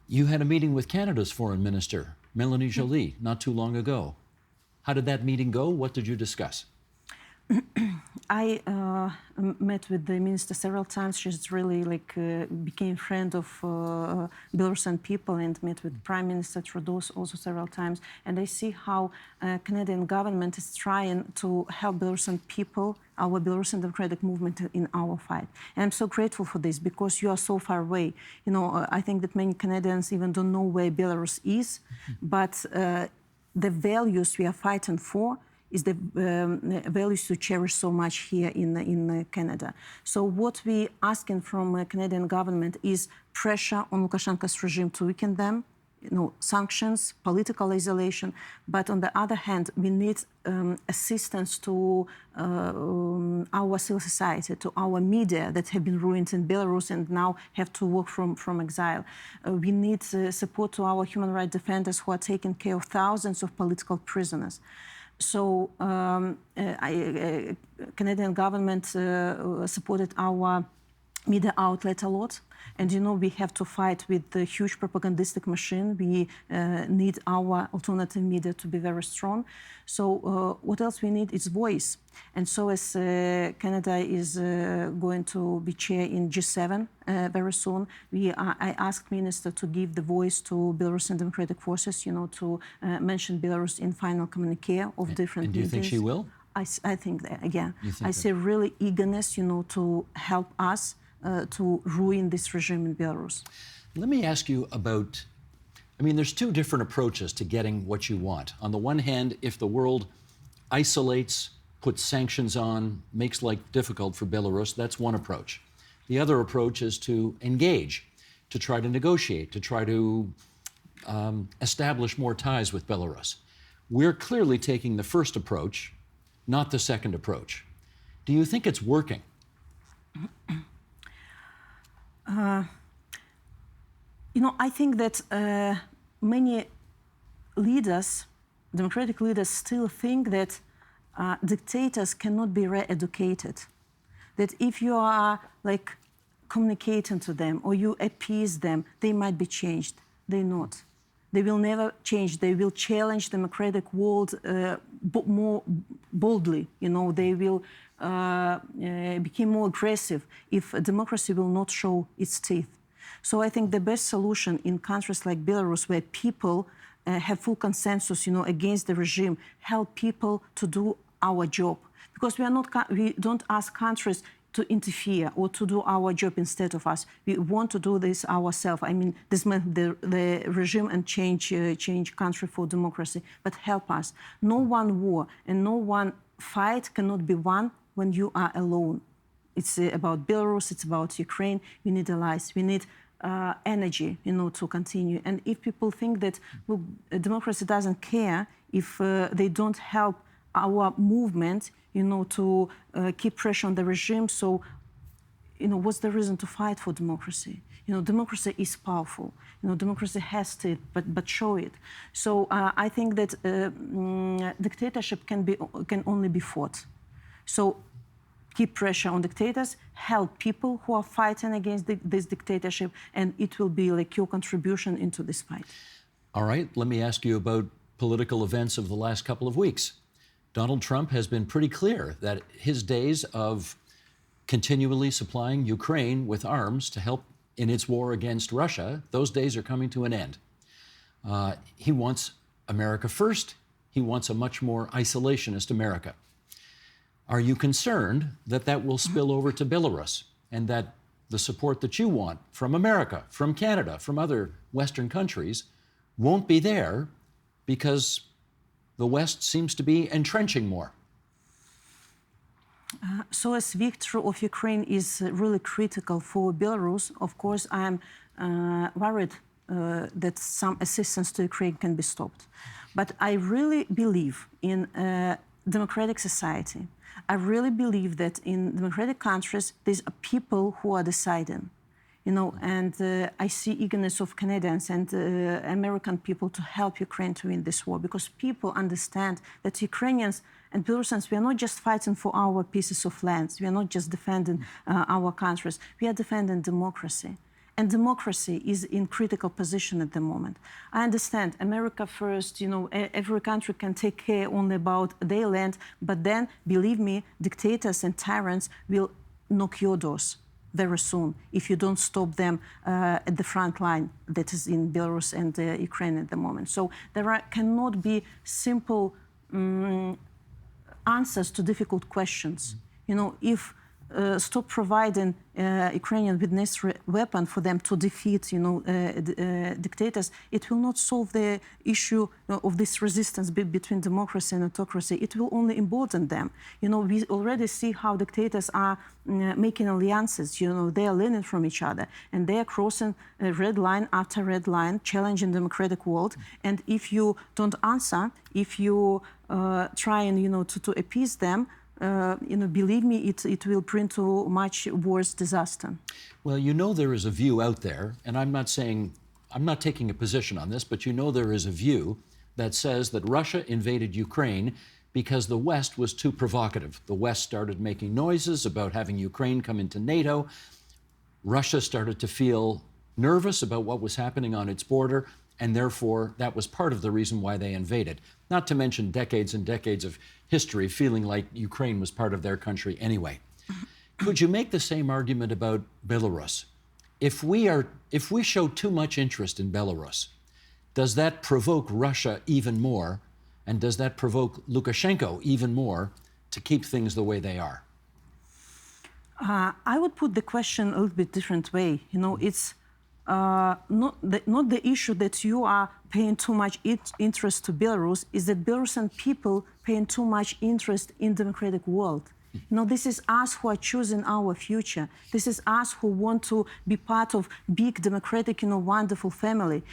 You had a meeting with Canada's Foreign Minister, Melanie Joly, not too long ago. How did that meeting go? What did you discuss? I met with the minister several times. She's really became friend of Belarusian people, and met with Prime Minister Trudeau also several times. And I see how Canadian government is trying to help Belarusian people, our Belarusian democratic movement in our fight. And I'm so grateful for this because you are so far away. You know, I think that many Canadians even don't know where Belarus is, but the values we are fighting for is the values to cherish so much here in Canada. So what we asking from Canadian government is pressure on Lukashenko's regime to weaken them, you know, sanctions, political isolation. But on the other hand, we need assistance to our civil society, to our media that have been ruined in Belarus and now have to work from exile. We need support to our human rights defenders who are taking care of thousands of political prisoners. So Canadian government supported our media outlet a lot. And, you know, we have to fight with the huge propagandistic machine. We need our alternative media to be very strong. So what else we need is voice. And so as Canada is going to be chair in G7 very soon, I asked Minister to give the voice to Belarusian democratic forces, you know, to mention Belarus in final communique of different And do you think she will? I think that, yeah. I that? see really eagerness, you know, to help us to ruin this regime in Belarus. Let me ask you about, I mean, there's two different approaches to getting what you want. On the one hand, if the world isolates, puts sanctions on, makes life difficult for Belarus, that's one approach. The other approach is to engage, to try to negotiate, to try to establish more ties with Belarus. We're clearly taking the first approach, not the second approach. Do you think it's working? You know, I think that many leaders, democratic leaders, still think that dictators cannot be re-educated. That if you are like communicating to them or you appease them, they might be changed. They're not. They will never change. They will challenge democratic world more boldly. You know, they will become more aggressive if democracy will not show its teeth. So I think the best solution in countries like Belarus, where people have full consensus, you know, against the regime, help people to do our job. Because we don't ask countries to interfere or to do our job instead of us. We want to do this ourselves. I mean, dismantle the regime and change country for democracy, but help us. No one war and no one fight cannot be won when you are alone. It's about Belarus, it's about Ukraine. We need allies, we need energy, you know, to continue. And if people think that, look, democracy doesn't care if they don't help our movement, you know, to keep pressure on the regime, so, you know, what's the reason to fight for democracy? You know, democracy is powerful. You know, democracy has to, but show it. So I think that dictatorship can only be fought. So keep pressure on dictators, help people who are fighting against this dictatorship, and it will be like your contribution into this fight. All right, let me ask you about political events of the last couple of weeks. Donald Trump has been pretty clear that his days of continually supplying Ukraine with arms to help in its war against Russia, those days are coming to an end. He wants America first. He wants a much more isolationist America. Are you concerned that that will spill over to Belarus and that the support that you want from America, from Canada, from other Western countries won't be there because the West seems to be entrenching more? So as victory of Ukraine is really critical for Belarus, of course, I'm worried that some assistance to Ukraine can be stopped. But I really believe in a democratic society. I really believe that in democratic countries, there's people who are deciding, you know, and I see eagerness of Canadians and American people to help Ukraine to win this war, because people understand that Ukrainians and Belarusians, we are not just fighting for our pieces of land. We are not just defending our countries. We are defending democracy. and democracy is in critical position at the moment. I understand America first, every country can take care only about their land, but then, believe me, dictators and tyrants will knock your doors very soon if you don't stop them at the front line that is in Belarus and Ukraine at the moment. So there cannot be simple answers to difficult questions. If stop providing Ukrainians with necessary weapon for them to defeat, dictators, it will not solve the issue of this resistance between democracy and autocracy. It will only embolden them. We already see how dictators are making alliances. They are learning from each other, and they are crossing red line after red line, challenging democratic world. And if you don't answer, if you try and to appease them, believe me, it will bring to much worse disaster. Well, there is a view out there, and I'm not taking a position on this, but there is a view that says that Russia invaded Ukraine because the West was too provocative. The West started making noises about having Ukraine come into NATO. Russia started to feel nervous about what was happening on its border, and therefore that was part of the reason why they invaded. Not to mention decades and decades of history feeling like Ukraine was part of their country anyway. Could you make the same argument about Belarus? If we show too much interest in Belarus, does that provoke Russia even more? And does that provoke Lukashenko even more to keep things the way they are? I would put the question a little bit different way. It's not the issue that you are paying too much interest to Belarus, is that Belarusian people paying too much interest in democratic world. This is us who are choosing our future. This is us who want to be part of big democratic, wonderful family.